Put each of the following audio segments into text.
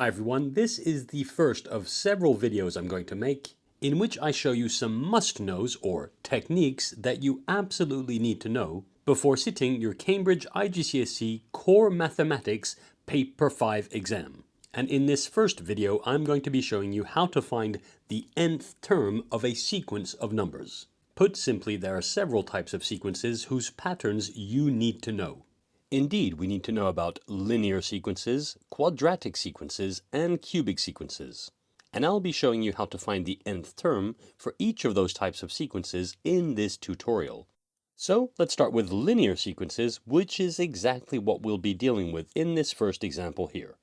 Hi everyone, this is the first of several videos I'm going to make in which I show you some must-knows or techniques that you absolutely need to know before sitting your Cambridge IGCSE Core Mathematics Paper 5 exam. And in this first video, I'm going to be showing you how to find the nth term of a sequence of numbers. Put simply, there are several types of sequences whose patterns you need to know. Indeed, we need to know about linear sequences, quadratic sequences, and cubic sequences. And I'll be showing you how to find the nth term for each of those types of sequences in this tutorial. So let's start with linear sequences, which is exactly what we'll be dealing with in this first example here.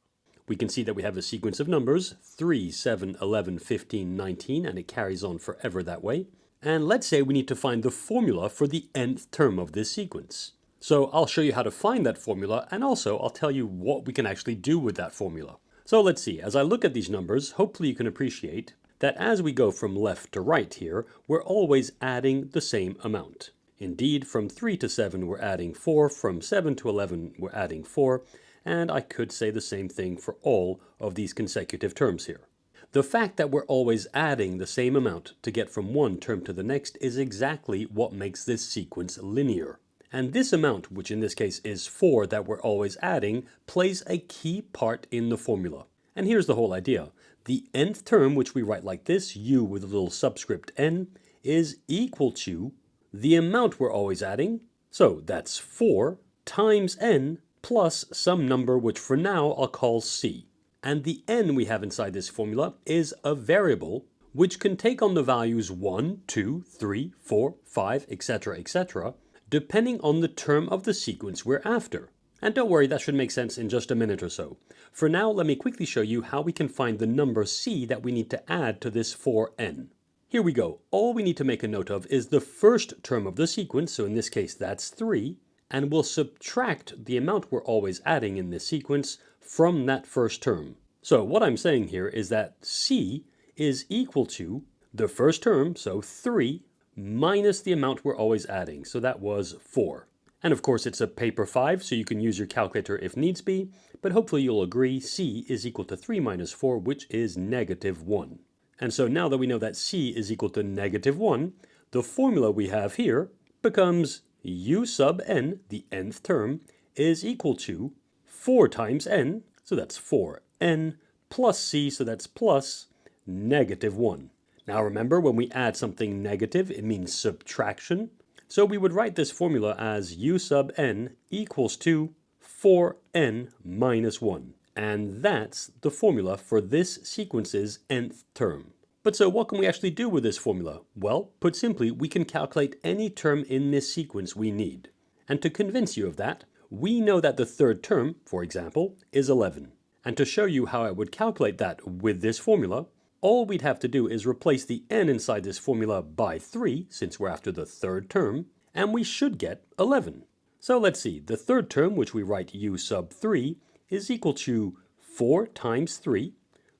We can see that we have a sequence of numbers, 3, 7, 11, 15, 19, and it carries on forever that way. And let's say we need to find the formula for the nth term of this sequence. So I'll show you how to find that formula, and also I'll tell you what we can actually do with that formula. So let's see, as I look at these numbers, hopefully you can appreciate that as we go from left to right here, we're always adding the same amount. Indeed, from 3 to 7 we're adding 4, from 7 to 11 we're adding 4, and I could say the same thing for all of these consecutive terms here. The fact that we're always adding the same amount to get from one term to the next is exactly what makes this sequence linear. And this amount, which in this case is 4 that we're always adding, plays a key part in the formula. And here's the whole idea. The nth term, which we write like this, u with a little subscript n, is equal to the amount we're always adding. So that's 4 times n plus some number which for now I'll call c. And the n we have inside this formula is a variable which can take on the values 1, 2, 3, 4, 5, etc., etc., depending on the term of the sequence we're after. And don't worry, that should make sense in just a minute or so. For now, let me quickly show you how we can find the number c that we need to add to this 4n. Here we go. All we need to make a note of is the first term of the sequence, so in this case that's 3, and we'll subtract the amount we're always adding in this sequence from that first term. So what I'm saying here is that c is equal to the first term, so 3, minus the amount we're always adding, so that was 4. And of course it's a paper 5, so you can use your calculator if needs be, but hopefully you'll agree c is equal to 3 minus 4, which is negative 1. And so now that we know that c is equal to negative 1, the formula we have here becomes u sub n, the nth term, is equal to 4 times n, so that's 4n, plus c, so that's plus negative 1. Now remember, when we add something negative, it means subtraction. So we would write this formula as u sub n equals to 4n minus 1. And that's the formula for this sequence's nth term. But so what can we actually do with this formula? Well, put simply, we can calculate any term in this sequence we need. And to convince you of that, we know that the third term, for example, is 11. And to show you how I would calculate that with this formula, all we'd have to do is replace the n inside this formula by 3, since we're after the third term, and we should get 11. So let's see, the third term, which we write u sub 3, is equal to 4 times 3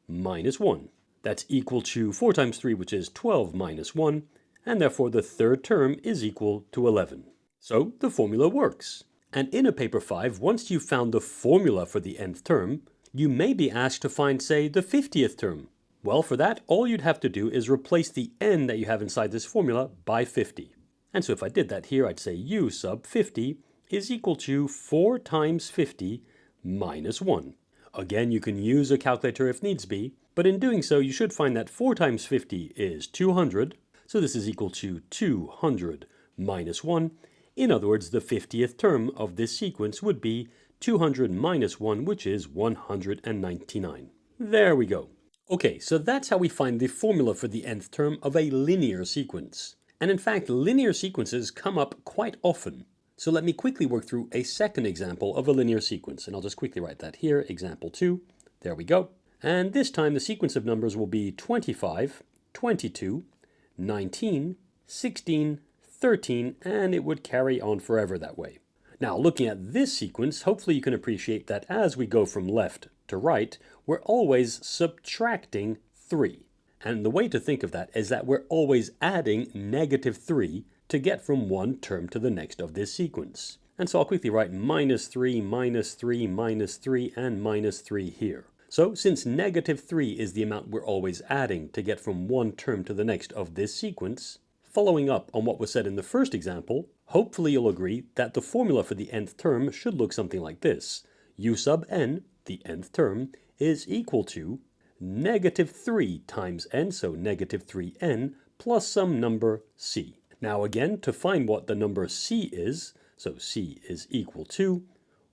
minus 1. That's equal to 4 times 3, which is 12 minus 1, and therefore the third term is equal to 11. So the formula works. And in a paper 5, once you've found the formula for the nth term, you may be asked to find, say, the 50th term. Well, for that, all you'd have to do is replace the n that you have inside this formula by 50. And so if I did that here, I'd say u sub 50 is equal to 4 times 50 minus 1. Again, you can use a calculator if needs be, but in doing so, you should find that 4 times 50 is 200, so this is equal to 200 minus 1. In other words, the 50th term of this sequence would be 200 minus 1, which is 199. There we go. Okay, so that's how we find the formula for the nth term of a linear sequence. And in fact, linear sequences come up quite often. So let me quickly work through a second example of a linear sequence, and I'll just quickly write that here, example 2. There we go. And this time the sequence of numbers will be 25, 22, 19, 16, 13, and it would carry on forever that way. Now, looking at this sequence, hopefully you can appreciate that as we go from left to right, we're always subtracting 3. And the way to think of that is that we're always adding negative 3 to get from one term to the next of this sequence. And so I'll quickly write minus 3, minus 3, minus 3, and minus 3 here. So since negative 3 is the amount we're always adding to get from one term to the next of this sequence, following up on what was said in the first example, hopefully you'll agree that the formula for the nth term should look something like this. U sub n, the nth term, is equal to negative 3 times n, so negative 3n, plus some number c. Now again, to find what the number c is, so c is equal to,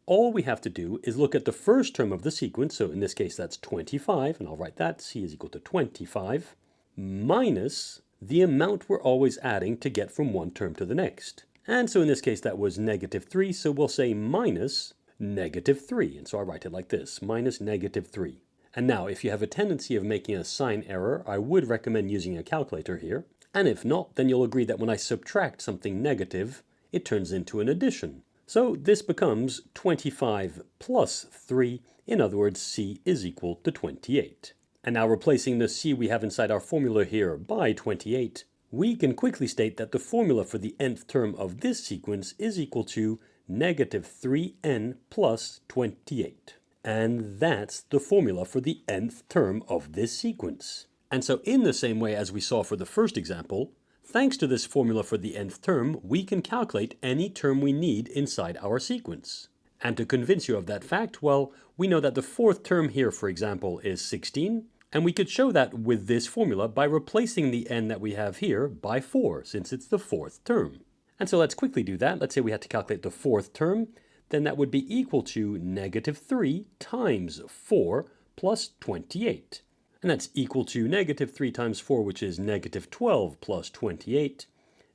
all we have to do is look at the first term of the sequence, so in this case that's 25, and I'll write that, c is equal to 25, minus the amount we're always adding to get from one term to the next. And so in this case that was negative 3, so we'll say minus negative 3, and so I write it like this, minus negative 3. And now if you have a tendency of making a sign error, I would recommend using a calculator here, and if not, then you'll agree that when I subtract something negative, it turns into an addition. So this becomes 25 plus 3, in other words, c is equal to 28. And now replacing the c we have inside our formula here by 28, we can quickly state that the formula for the nth term of this sequence is equal to negative 3n plus 28. And that's the formula for the nth term of this sequence. And so in the same way as we saw for the first example, thanks to this formula for the nth term, we can calculate any term we need inside our sequence. And to convince you of that fact, well, we know that the fourth term here, for example, is 16, and we could show that with this formula by replacing the n that we have here by 4, since it's the fourth term. And so let's quickly do that. Let's say we had to calculate the fourth term, then that would be equal to negative 3 times 4 plus 28. And that's equal to negative 3 times 4, which is negative 12 plus 28.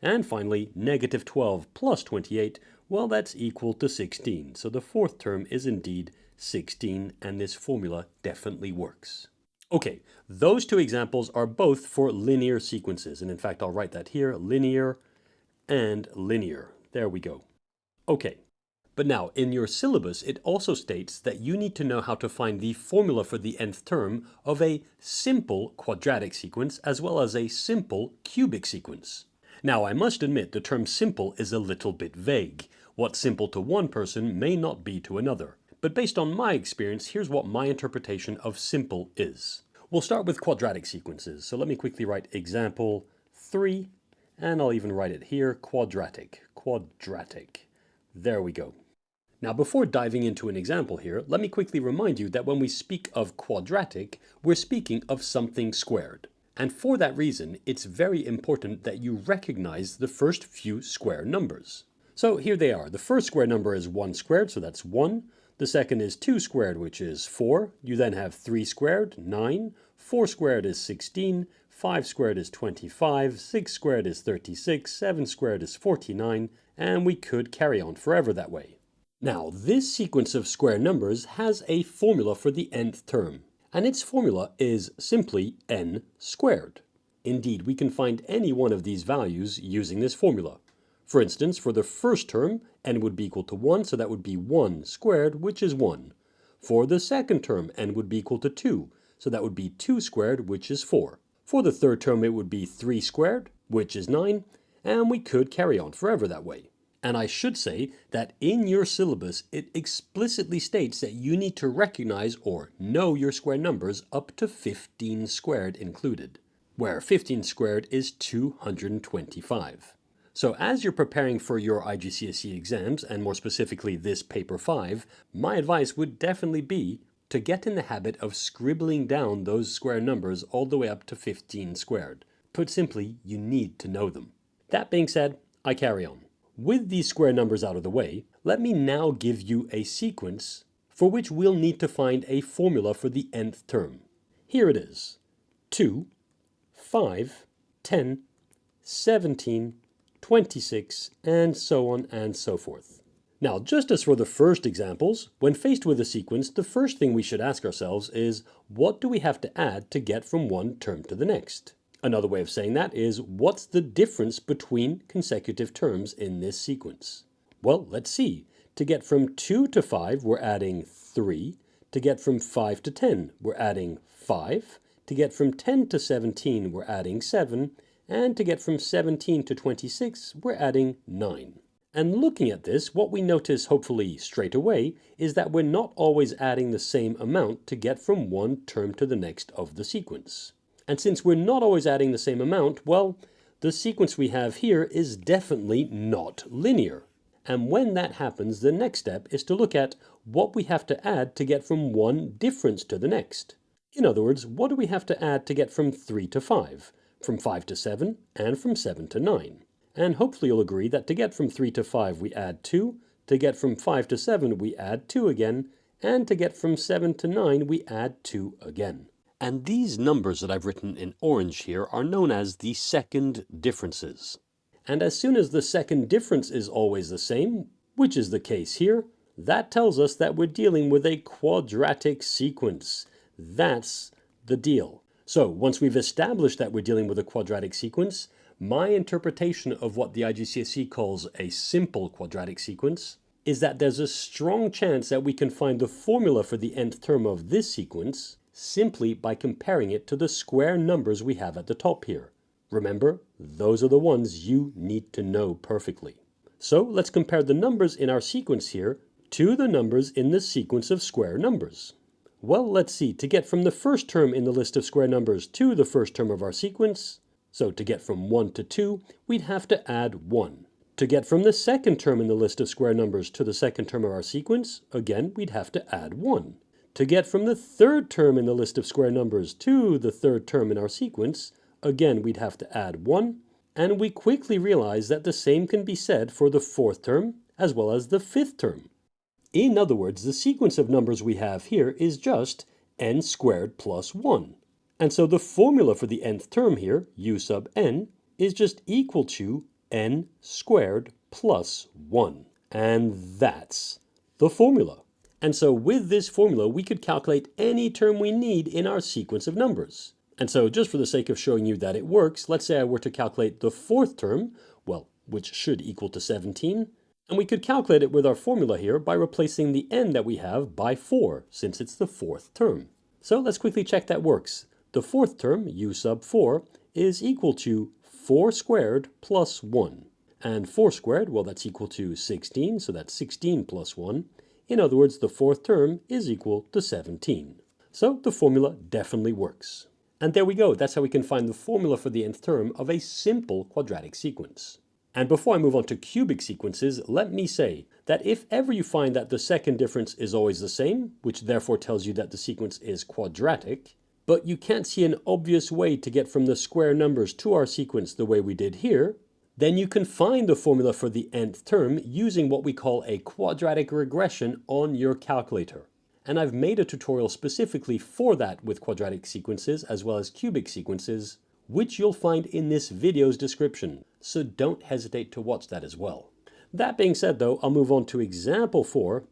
And finally, negative 12 plus 28, well, that's equal to 16. So the fourth term is indeed 16, and this formula definitely works. Okay, those two examples are both for linear sequences. And in fact, I'll write that here, linear and linear. There we go. Okay. But now, in your syllabus, it also states that you need to know how to find the formula for the nth term of a simple quadratic sequence as well as a simple cubic sequence. Now, I must admit the term simple is a little bit vague. What's simple to one person may not be to another. But based on my experience, here's what my interpretation of simple is. We'll start with quadratic sequences. So let me quickly write example 3, and I'll even write it here, quadratic. There we go. Now, before diving into an example here, let me quickly remind you that when we speak of quadratic, we're speaking of something squared. And for that reason, it's very important that you recognize the first few square numbers. So here they are. The first square number is 1 squared, so that's 1. The second is 2 squared, which is 4. You then have 3 squared, 9. 4 squared is 16. 5 squared is 25. 6 squared is 36. 7 squared is 49. And we could carry on forever that way. Now, this sequence of square numbers has a formula for the nth term, and its formula is simply n squared. Indeed, we can find any one of these values using this formula. For instance, for the first term, n would be equal to 1, so that would be 1 squared, which is 1. For the second term, n would be equal to 2, so that would be 2 squared, which is 4. For the third term, it would be 3 squared, which is 9, and we could carry on forever that way. And I should say that in your syllabus, it explicitly states that you need to recognize or know your square numbers up to 15 squared included, where 15 squared is 225. So as you're preparing for your IGCSE exams, and more specifically this paper 5, my advice would definitely be to get in the habit of scribbling down those square numbers all the way up to 15 squared. Put simply, you need to know them. That being said, I carry on. With these square numbers out of the way, let me now give you a sequence for which we'll need to find a formula for the nth term. Here it is. 2, 5, 10, 17, 26, and so on and so forth. Now, just as for the first examples, when faced with a sequence, the first thing we should ask ourselves is, what do we have to add to get from one term to the next? Another way of saying that is, what's the difference between consecutive terms in this sequence? Well, let's see. To get from 2 to 5, we're adding 3. To get from 5 to 10, we're adding 5. To get from 10 to 17, we're adding 7. And to get from 17 to 26, we're adding 9. And looking at this, what we notice hopefully straight away is that we're not always adding the same amount to get from one term to the next of the sequence. And since we're not always adding the same amount, well, the sequence we have here is definitely not linear. And when that happens, the next step is to look at what we have to add to get from one difference to the next. In other words, what do we have to add to get from 3 to 5, from 5 to 7, and from 7 to 9? And hopefully you'll agree that to get from 3 to 5 we add 2, to get from 5 to 7 we add 2 again, and to get from 7 to 9 we add 2 again. And these numbers that I've written in orange here are known as the second differences. And as soon as the second difference is always the same, which is the case here, that tells us that we're dealing with a quadratic sequence. That's the deal. So once we've established that we're dealing with a quadratic sequence, my interpretation of what the IGCSE calls a simple quadratic sequence is that there's a strong chance that we can find the formula for the nth term of this sequence simply by comparing it to the square numbers we have at the top here. Remember, those are the ones you need to know perfectly. So let's compare the numbers in our sequence here to the numbers in the sequence of square numbers. Well, let's see, to get from the first term in the list of square numbers to the first term of our sequence, so to get from 1 to 2, we'd have to add 1. To get from the second term in the list of square numbers to the second term of our sequence, again, we'd have to add 1. To get from the third term in the list of square numbers to the third term in our sequence, again, we'd have to add 1. And we quickly realize that the same can be said for the fourth term as well as the fifth term. In other words, the sequence of numbers we have here is just n squared plus 1. And so the formula for the nth term here, u sub n, is just equal to n squared plus 1. And that's the formula. And so with this formula, we could calculate any term we need in our sequence of numbers. And so just for the sake of showing you that it works, let's say I were to calculate the fourth term, well, which should equal to 17, and we could calculate it with our formula here by replacing the n that we have by 4, since it's the fourth term. So let's quickly check that works. The fourth term, u sub 4, is equal to 4 squared plus 1. And 4 squared, well, that's equal to 16, so that's 16 plus 1. In other words, the fourth term is equal to 17. So the formula definitely works. And there we go, that's how we can find the formula for the nth term of a simple quadratic sequence. And before I move on to cubic sequences, let me say that if ever you find that the second difference is always the same, which therefore tells you that the sequence is quadratic, but you can't see an obvious way to get from the square numbers to our sequence the way we did here, then you can find the formula for the nth term using what we call a quadratic regression on your calculator. And I've made a tutorial specifically for that with quadratic sequences as well as cubic sequences, which you'll find in this video's description, so don't hesitate to watch that as well. That being said though, I'll move on to example 4,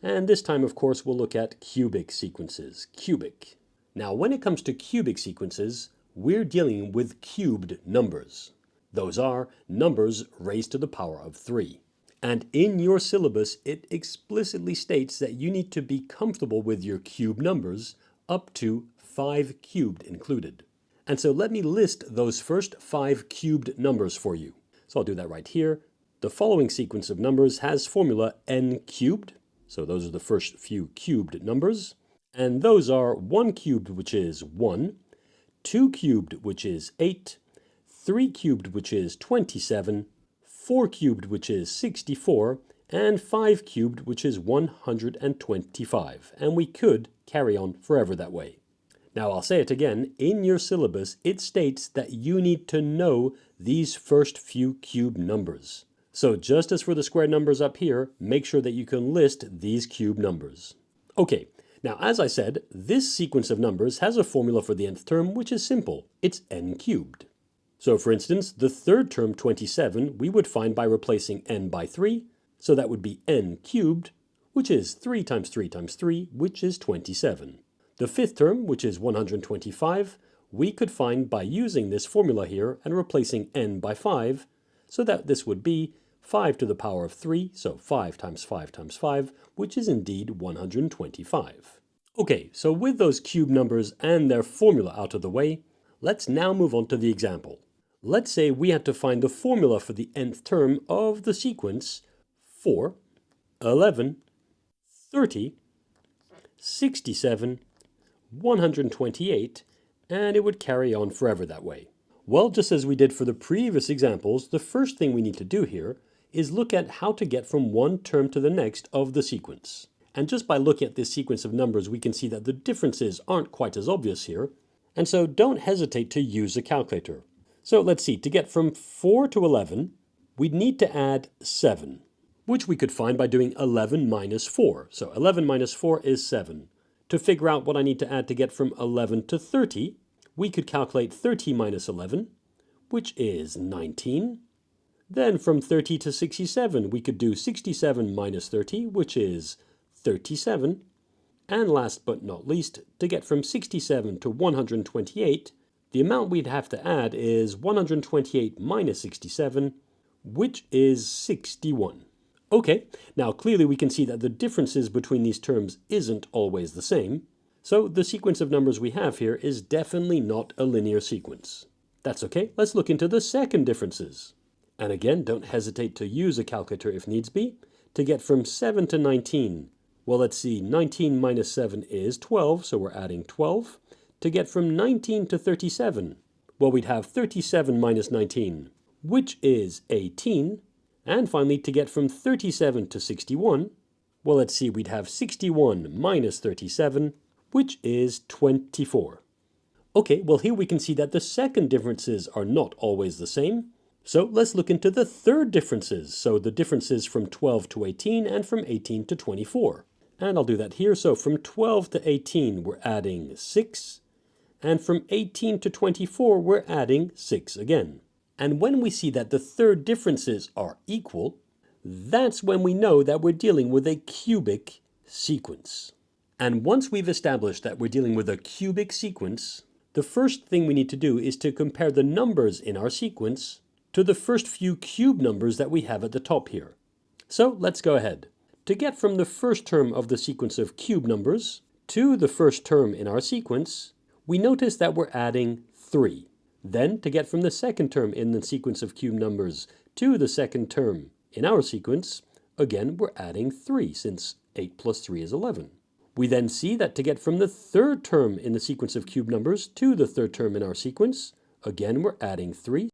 and this time of course we'll look at cubic sequences, cubic. Now when it comes to cubic sequences, we're dealing with cubed numbers. Those are numbers raised to the power of 3. And in your syllabus, it explicitly states that you need to be comfortable with your cube numbers up to 5 cubed included. And so let me list those first 5 cubed numbers for you. So I'll do that right here. The following sequence of numbers has formula n cubed. So those are the first few cubed numbers. And those are 1 cubed, which is 1, 2 cubed, which is 8, 3 cubed, which is 27, 4 cubed, which is 64, and 5 cubed, which is 125. And we could carry on forever that way. Now I'll say it again, in your syllabus it states that you need to know these first few cube numbers. So just as for the square numbers up here, make sure that you can list these cube numbers. Okay, now as I said, this sequence of numbers has a formula for the nth term which is simple. It's n cubed. So for instance, the third term 27 we would find by replacing n by 3, so that would be n cubed, which is 3 times 3 times 3, which is 27. The fifth term, which is 125, we could find by using this formula here and replacing n by 5, so that this would be 5 to the power of 3, so 5 times 5 times 5, which is indeed 125. Okay, so with those cube numbers and their formula out of the way, let's now move on to the example. Let's say we had to find the formula for the nth term of the sequence 4, 11, 30, 67, 128, and it would carry on forever that way. Well, just as we did for the previous examples, the first thing we need to do here is look at how to get from one term to the next of the sequence. And just by looking at this sequence of numbers, we can see that the differences aren't quite as obvious here, and so don't hesitate to use a calculator. So let's see, to get from 4 to 11, we'd need to add 7, which we could find by doing 11 minus 4. So 11 minus 4 is 7. To figure out what I need to add to get from 11 to 30, we could calculate 30 minus 11, which is 19. Then from 30 to 67, we could do 67 minus 30, which is 37. And last but not least, to get from 67 to 128, the amount we'd have to add is 128 minus 67, which is 61. Okay, now clearly we can see that the differences between these terms isn't always the same, so the sequence of numbers we have here is definitely not a linear sequence. That's okay, let's look into the second differences. And again, don't hesitate to use a calculator if needs be. To get from 7 to 19, well, let's see, 19 minus 7 is 12, so we're adding 12. To get from 19 to 37, well, we'd have 37 minus 19, which is 18. And finally, to get from 37 to 61, well, let's see, we'd have 61 minus 37, which is 24. Okay, well, here we can see that the second differences are not always the same. So let's look into the third differences. So the differences from 12 to 18 and from 18 to 24. And I'll do that here. So from 12 to 18, we're adding 6. And from 18 to 24, we're adding 6 again. And when we see that the third differences are equal, that's when we know that we're dealing with a cubic sequence. And once we've established that we're dealing with a cubic sequence, the first thing we need to do is to compare the numbers in our sequence to the first few cube numbers that we have at the top here. So let's go ahead. To get from the first term of the sequence of cube numbers to the first term in our sequence, we notice that we're adding 3. Then, to get from the second term in the sequence of cube numbers to the second term in our sequence, again, we're adding 3, since 8 plus 3 is 11. We then see that to get from the third term in the sequence of cube numbers to the third term in our sequence, again, we're adding 3,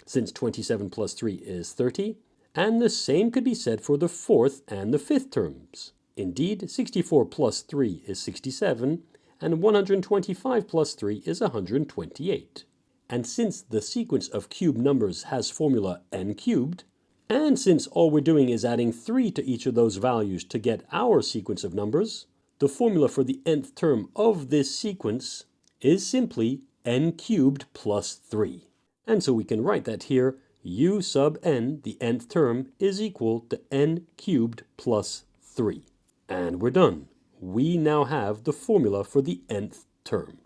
since 27 plus 3 is 30. And the same could be said for the fourth and the fifth terms. Indeed, 64 plus 3 is 67, and 125 plus 3 is 128. And since the sequence of cube numbers has formula n cubed, and since all we're doing is adding 3 to each of those values to get our sequence of numbers, the formula for the nth term of this sequence is simply n cubed plus 3. And so we can write that here, u sub n, the nth term, is equal to n cubed plus 3. And we're done. We now have the formula for the nth term.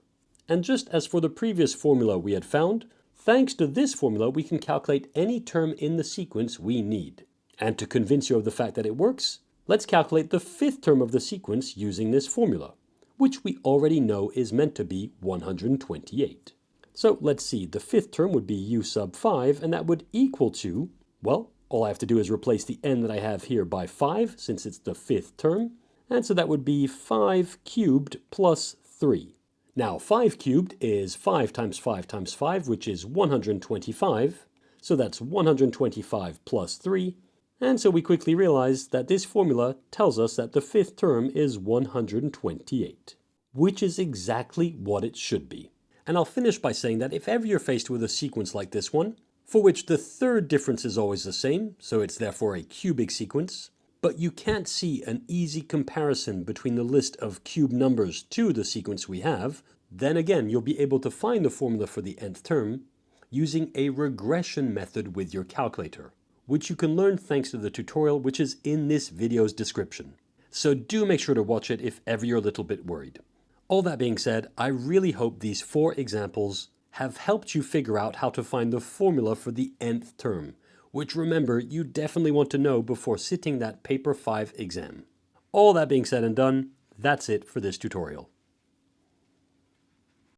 And just as for the previous formula we had found, thanks to this formula we can calculate any term in the sequence we need. And to convince you of the fact that it works, let's calculate the fifth term of the sequence using this formula, which we already know is meant to be 128. So let's see, the fifth term would be u sub 5, and that would equal to, well, all I have to do is replace the n that I have here by 5, since it's the fifth term, and so that would be 5 cubed plus 3. Now, 5 cubed is 5 times 5 times 5, which is 125, so that's 125 plus 3, and so we quickly realize that this formula tells us that the fifth term is 128, which is exactly what it should be. And I'll finish by saying that if ever you're faced with a sequence like this one, for which the third difference is always the same, so it's therefore a cubic sequence, but you can't see an easy comparison between the list of cube numbers to the sequence we have, then again you'll be able to find the formula for the nth term using a regression method with your calculator, which you can learn thanks to the tutorial which is in this video's description. So do make sure to watch it if ever you're a little bit worried. All that being said, I really hope these 4 examples have helped you figure out how to find the formula for the nth term, which remember you definitely want to know before sitting that Paper 5 exam. All that being said and done, that's it for this tutorial.